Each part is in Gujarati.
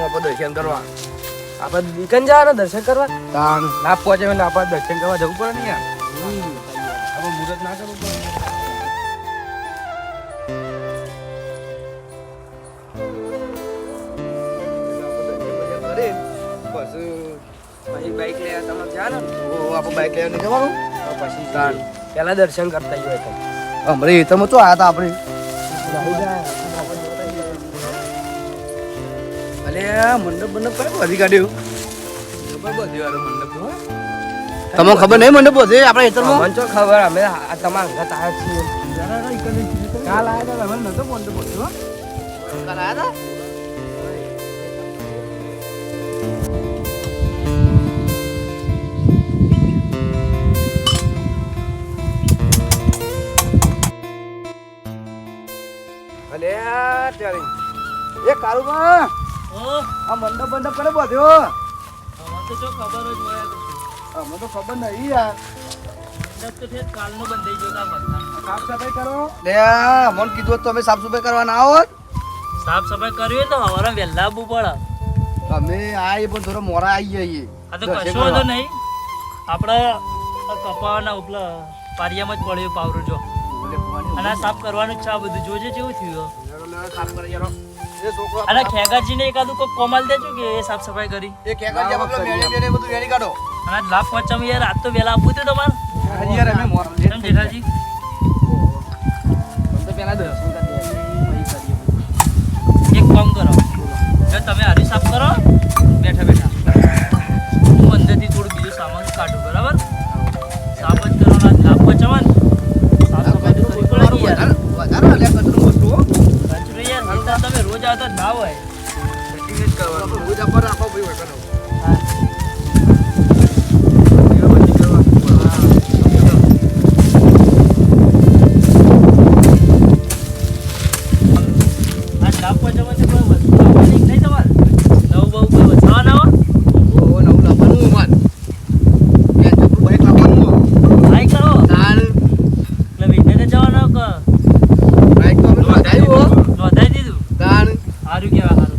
આપણે દર્શન કરવા. આપણે દીકન જવાના દર્શન કરવા. તાણ લાભ પહોંચે એટલે આપણે દર્શન કરવા જવું પડે ને યાર. આપણે મુહૂર્ત ના કરવું પડે. પછી બાઈક લઈ તમે જવાનું ને આપણે બાઈક લઈને જવાનું. તો પછી તાણ પેલા દર્શન કરતા હોય તમે. હમણાં એ તો ચો આયા હતા આપણે. અલે મંડપ મંડપ કઈ બધી કાઢ્યું. બધી વાર મંડપ તમને ખબર નહીં મંડપ છે આપણે હેતરમાં? મને તો ખબર અમે તમારા ઘર આવ્યા છીએ. કાલ આવ્યા હતા અમે નતો મંડપ હતો. કાલ આયા હતા? અલે ત્યારે એ કારુબા આ મંડપ મંડપ કરે બધ્યો. તો જો ખબર જ હોય અમને તો ખબર નહીં યાર. મંડપ તો ઠેર કાલનો બંધાઈ ગયો કા બધા. સાફ સફાઈ કરો. લે મને કીધું તો અમે સાફ સફાઈ કરવા ના આવત. સાફ સફાઈ કરવી હોય તો હવારે વહેલા આવવું પડે. અમે આવીએ પણ થોડો મોરા આવી જઈએ. આ તો કશો વાંધો નહીં. આપણે કપાવાના ઉપલા પારિયામાં જ પડ્યો પાવરો જો. અને આ સાફ કરવાનું જ છે આ બધું. જોજે કેવું થયું. સાફ કરે યાર. એ છોકરો અને ખેગાજીને એકાદું કોક કોમાલ દેજો કે એ સાફ સફાઈ કરી. એ કેગર જે આપણે મેળી ને બધું વેરી કાઢો. અને આજ લાભ પહોંચામાં યાર આજ તો વહેલા આપવું હતું તમારે. આજે યાર અમે મોર કેમ જેઠાજી? તો પેલા દર્શન કરી એક કામ કરો, જો તમે હારી સાફ કરો બેઠા બેઠા, હું અંદરથી થોડું બીજું સામાન કાઢું. બરાબર? સાફ જ કરવાના. લાભ પહોંચાવાનું સાફ સફાઈ તો કરવી પડે ને યાર. વધારે આલ્યા કચરો વસ્તુ કચરો યાર સીધા તમે રોજ આવતા જ ના હોય. સેટિંગ જ કરવાનું. રોજ આપણ રાખો ભાઈ હોય કરો. હા. આ લાભ પહોંચાડવાની કોઈ વસ્તુ લાવવાની નહીં તમારે? નવું બહુ કોઈ વસાવાના હોય? ઓ નવું લાવવાનું માન. કે જબરું બાઈક લાવવાનું. હાઈ કરો તાલ એટલે વિજ્ઞાને જવાનો કે બાઈક તો અમે નોંધાયું હો. નોંધાઈ દીધું? તાલ સારું કહેવાય સારું.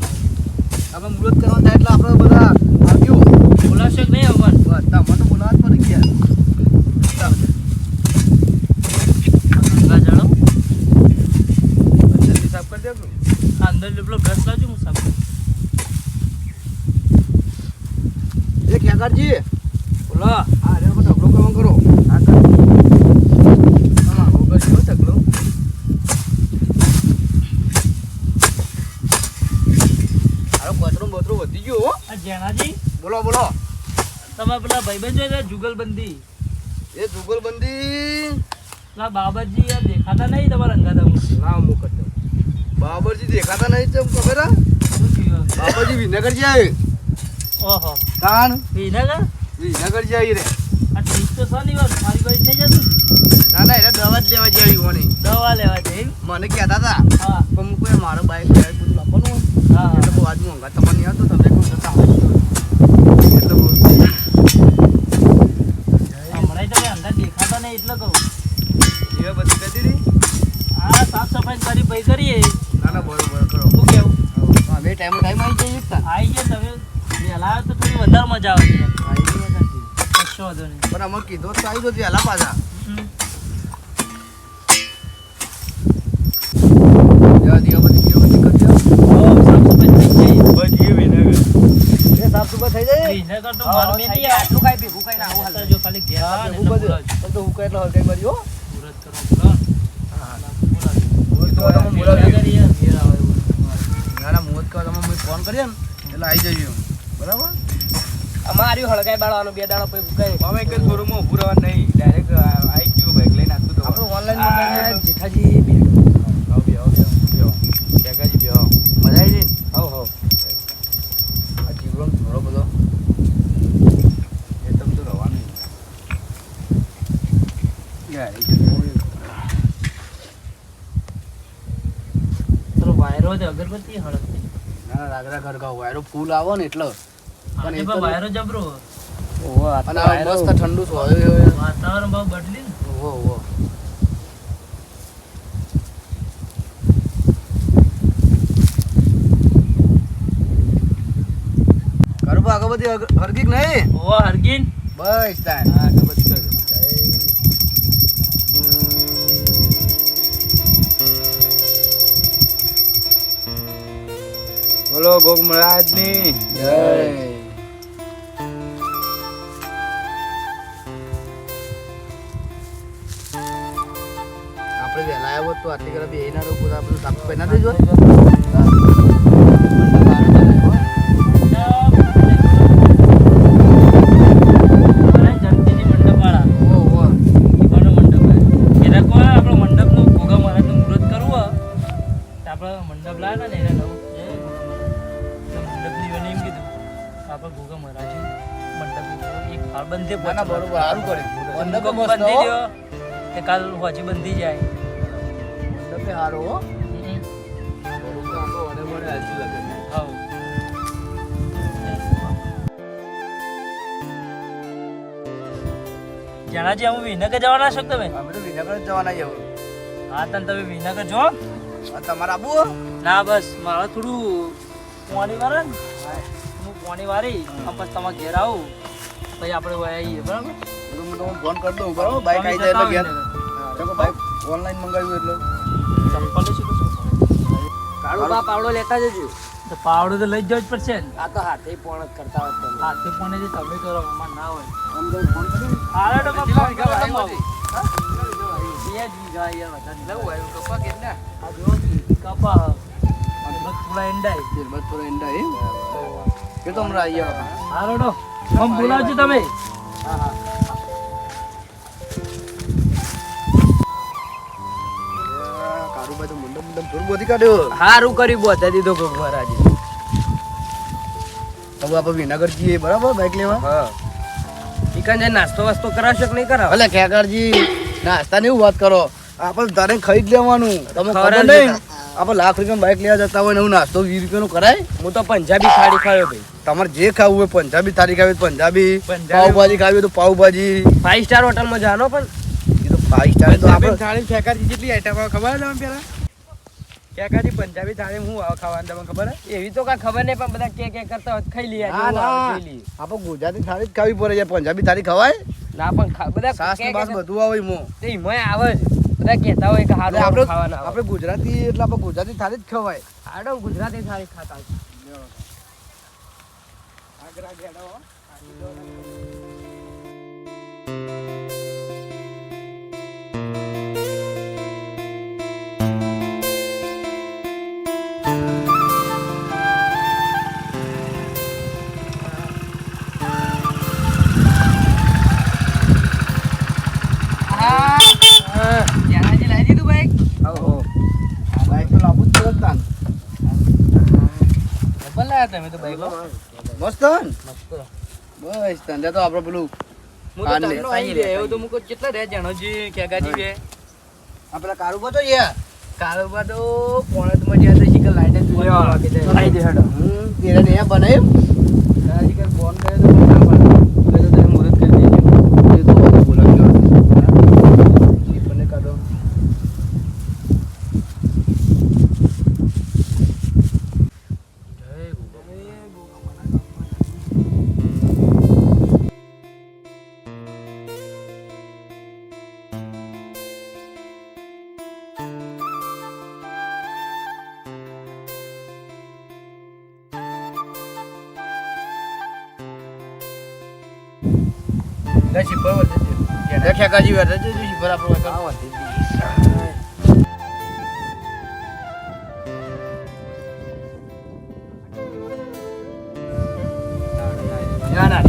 આપણે મુહૂર્ત કરવાનું થાય એટલે આપણે બધા આવ્યું. બોલાવશો કે નહીં અમન? બધા મને બોલાવવા જ પડી ગયા. ગંગા જળો જલ્દી સાફ કરી દેજો. આ અંદર પેલો બ્રશ લાવજો હું સાફ કરું. એ કેગરજી બોલો. આ રે ઢગલો કરવાનું કરો. હા કર. હા મોગલ જો ઢગલો. આરો કચરો બચરો વધી ગયો હો. આ જેણાજી બોલો બોલો. તમે પેલા ભાઈબંધ જોઈ જુગલબંધી એ જુગલબંધી પેલા બાબરજી આ દેખાતા નહીં તમારા અંગાતા? લાવ મુકત દો. બાબરજી દેખાતા નહીં તેમ ખબર હે? શું થયું? બાબરજી વિનગર જાય. ઓહો તાન વિનગર વિનગર જાય રે. આ ઠીક તો છે નહીં વાત મારી બાજુ નહીં જતું. ના ના એટલે દવા જ લેવા જાય ઓની. દવા લેવા છે એમ? મને કહેતા હતા હા પણ હું કોઈ મારો બાઈક બધું લાવવાનું હોય. હા એટલે બહુ આજ મોંઘા તમને નહીં આવતો તમે કોઈ જતા આવો એટલે બહુ હમણાં તમે અંદર દેખાતા નહીં એટલે કહું. એ બધી કરી દીધી. આ સાફ સફાઈ કરી ભાઈ કરીએ. ના ના બરોબર કરો. શું કેવું? અમે ટાઈમ આવી જઈએ તા. આવી ગયા તમે વહેલા આવે તો થોડી વધારે મજા આવે છે. આવી ગયો નથી. કશો વાંધો નહીં. પણ અમે કીધું તો આવી જતી હલા પાછા. હમ. જવા દીવા બધી કરી દો. સાફ સફાઈ થઈ ગઈ. એ સાફ સુફા થઈ જાય. વિનગર તો માર મેલી આ. આટલું ખાઈ ભેગું ખાઈ ના આવું જો ખાલી ઘેર આવે ને એટલે બોલાવજો. તો હું કેટલો હલકાઈ મારી હો. મુહૂર્ત કરો બોલો. તો તમે બોલાવજો. ઘેર આવે એવું. ના ના મુહૂર્ત કરવા તમે મને ફોન કરીએ ને એટલે આવી જઈએ બરાબર. અમારી હળગાઈ બાળવાનું 2 દાડા પછી ભૂકાઈ. અમે એક શોરૂમમાં ઊભું રહેવાનું નહીં ડાયરેક્ટ આવી ગયું બાઈક લઈને આવતું તો આપણે ઓનલાઈન જેઠાજી બે આવો બે કેગાજી બે મજા આવી જઈને હવ હવ આ જીવડો થોડો બધો એ તમ તો રહેવાનું યાર તો વાયરો જ અગરબત્તી હળગતી. ના ના રાગરા ઘરગાવ વાયરો ફૂલ આવો ને એટલે પણ એ વાયરો જબરો. ઓહો આ અને તો આ મસ્ત ઠંડુ હોય. વાતાવરણ બહુ બદલી ને. ઓહો ઓહો અગરબત્તી હરગીક નહીં ઓ હરગીન બસ તાન હા અગરબત્તી કરજો બોલો ગોગ મહારાજની જય આપણે વહેલા આવ્યો તો આટલી કરા બે ના રોકો આપણે સાફ પહેલા દેજો જનતીજી મંડપવાળા એવાનો મંડપ હે એના કોઈ આપણો મંડપનું ગોગા મહારાજનું મુહૂર્ત કરવું હોય તો આપણે મંડપ લાવ્યા ને એને નવું મંડપની એને એમ કીધું આપણે ગોગા મહારાજ મંડપ એક ફાળ બંધે ના બરોબર સારું કરે મંડપ મંડપ મસ્ત બંધી હો. દ્યો કે કાલ હોજી બંધી જાય મંડપે સારો હો. બરોબર આપણો વડે વડે હાજુ લગન હા જણાજી અમે વિનગર જવાના છો કે તમે અમે તો વિનગર જ જવાના છે હવે. હા તને તમે વિનગર જો આ તમારે આબુ ના બસ મારે થોડું પાણી વારે ને હું પાણી વારી પછી તમારા ઘેર આવું પછી આપણે વયા આવીએ બરાબર હું તમને ફોન કરી દઉં બરાબર બાઈક આવી જાય એટલે ઘેર ચાલો બાઈક ઓનલાઈન મંગાવ્યું એટલે ચંપલ શું કશું કાળો બા પાવડો લેતા જજો તો પાવડો તો લઈ જ જવો જ પડશે ને આ તો હાથે પણ જ કરતા હોય તમે હાથે પણ જે તમે કરો અમાર ના હોય આમ તો ફોન કર્યો ને હારે તો કેટલા વીઘા વાવ્યું બે હતી? જ વીઘા યાર વધારે નહીં. લેવું આવ્યું કપા કેટલા આ જો કપા અને બસ થોડા એંડાય બસ થોડો એંડા એમ કે તો હમણાં આવી જાવ હારો તો આમ બોલાવજો તમે હા હા કારુભાઈ તો મુંડમ મુંડમ થોડું બોધી કાઢ્યો હારું કરી બોતા દીધો ગોગ મહારાજ હવે આપણે વિનગર જઈએ બરાબર બાઈક લેવા હા ઈકન જે નાસ્તો વાસ્તો કરાવશો કે નહીં કરાવ ભલે ખેકરજી નાસ્તાની એવું વાત કરો આપણે તારે ખાઈ જ લેવાનું તમે ખબર ખવડાવજો નહીં આપણે લાખ રૂપિયાનું બાઈક લેવા જતા હોય ને એવું નાસ્તો 20 રૂપિયાનું કરાય હું તો પંજાબી થાળી ખાયો ભાઈ તમારે જે ખાવું હોય પંજાબી થાળી ખાવી હોય તો પંજાબી પંજાબી. પાવભાજી ખાવી હોય તો પાવભાજી 5 સ્ટાર હોટલમાં જાનો પણ એ તો 5 સ્ટાર તો આપણે થાળી ફેકાજી જેટલી આઈટમ આવે ખબર છે તમને પેલા ફેકાજી પંજાબી થાળી હું આવે ખાવાનું તમને ખબર હે એવી તો કાંઈ ખબર નહીં પણ બધા કે કરતા હોય તો ખાઈ લઈએ ના ના આપણે ગુજરાતી થાળી જ ખાવી પડે યાર પંજાબી થાળી ખવાય ના પણ બધા સાસ ને બાસ બધું આવે એમાં તે ઈમોય આવે જ બધા કહેતા હોય કે હારું આપણે ખાવાના આવે આપણે ગુજરાતી એટલે આપણે ગુજરાતી થાળી જ ખવાય હાડો ગુજરાતી થાળી ખાતા હોય. આગરા ગેડો જણાજી લાવી દીધું બાઈક બાઈક તો લાવવું જ પડે જ તાન. ડબલ લાયા તમે તો બાઈક મસ્ત હે ને? બસ ધંધા તો આપણે પેલું હું કાન તો લે. તમને આવી રહ્યો એવું તો મુકો કેટલા રહ્યા જણાજી કેગાજી બે આ પેલા કારુબા તો યાર કારોબાર તો પોણતમાં જ્યાં તો શીખર લાઈટ જ જોવા વાગે જાય લાવી દે હેડો તેરે ને અહીંયા બનાવ્યું દાદાજી કે ફોન કરે તો ના પાડે તો તમે મુહૂર્ત કરી દેજો એ તો બધું બોલાવજો એ બંને કાઢો શિફર વધે છે ખેકાજી વાત છે શિફર આપણો ના ના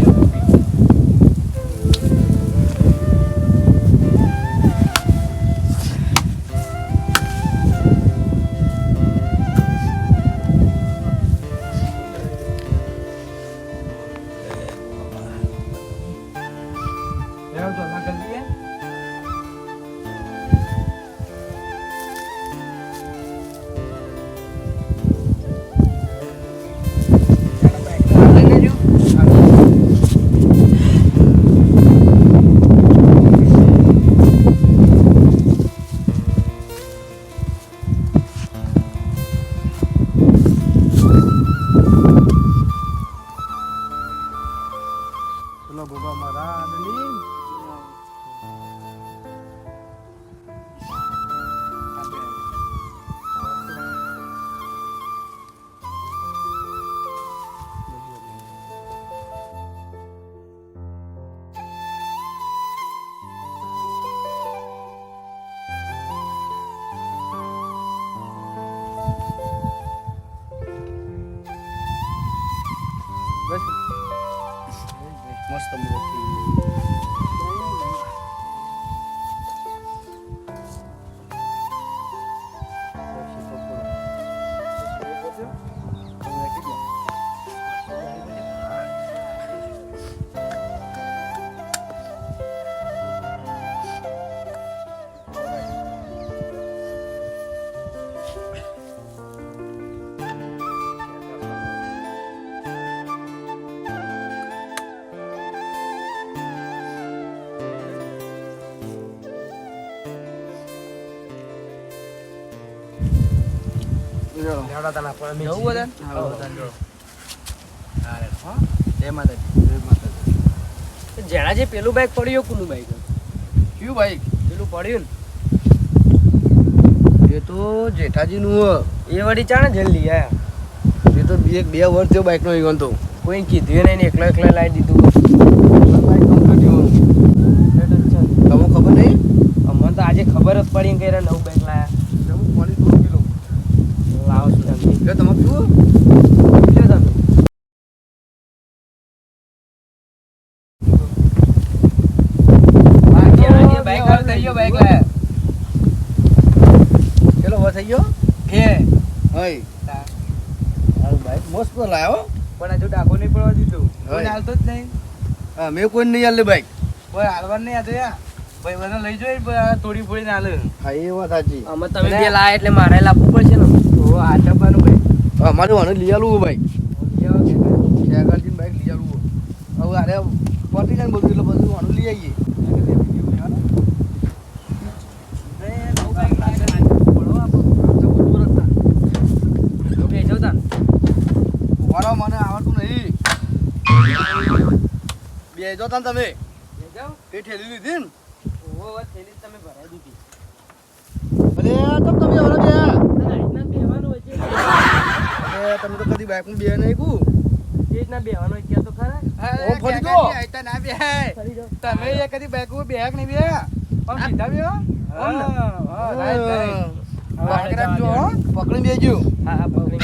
હેડો તને આપણે અમે જવું બધાને? આવો બધાને જો. હા રે, હો. જય માતાજી. જેના જે પેલું બાઈક પડ્યું કોનું બાઈક કયું બાઈક? પેલું પડ્યું એ તો જેઠાજીનું ને એ વળી ચાણે જેલ લઈ આયા એ તો બે વર્ષ થયો બાઈકનો ઈવન તો કોઈ કીધું નહીં ને એકલા એકલા લાવી દીધું બાઈક કમ્પ્લીટ થયું. તમને ખબર નહીં? અમને તો આજે ખબર જ પડી કે એને નવું બાઈક લાયા જવું પાણી થોડું પીલો. લાવો છો તમે એટલે તમે પીવો? પીજો તમે બાઈક બાઈક હાલ થઈ ગયો, બાઈક લાયા. કેટલો વાર થઈ ગયો? કે હઈ. હારું બાઈક મસ્ત લાયો. પણ હજુ ડાકો નહીં પડવા દીધું કોઈ હાલતો જ નહીં હા મેં કોઈ નહીં આલે બાઈક. કોઈ હાલવા નહીં હતો યાર ભાઈ મને લઈ જોઈ થોડી ફોડીને હાલે હા એ વાત સાચી. આમાં તમે બે લાયા એટલે મારે લાવવું પડશે ને તો આ ડબ્બાનું ભાઈ અમારે વાને લઈ આલું બાઈક. શેગરજીને બાઈક લઈ આલું. હવે અરે પતી જાય ને બધું એટલે બધું વાનું લઈ આવીએ. વાળો મને આવડતું નહીં. બે જો તા તમે એ ઠેલી લીધી ને અરે તમ તમે આવડો બે અરે તમે તો કદી બાઈક માં બે નહીં કુ ઓમ ફરી ગયો. તમે એ કદી બાઈક ઉપર બેહક નહીં બે પણ સીધા બે હા રાઈટ રાઈટ રાખજો હો. પકડી બેજો. હા પકડી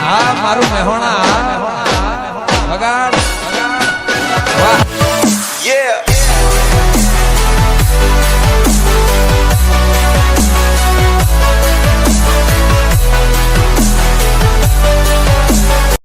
હા મારું મહેણા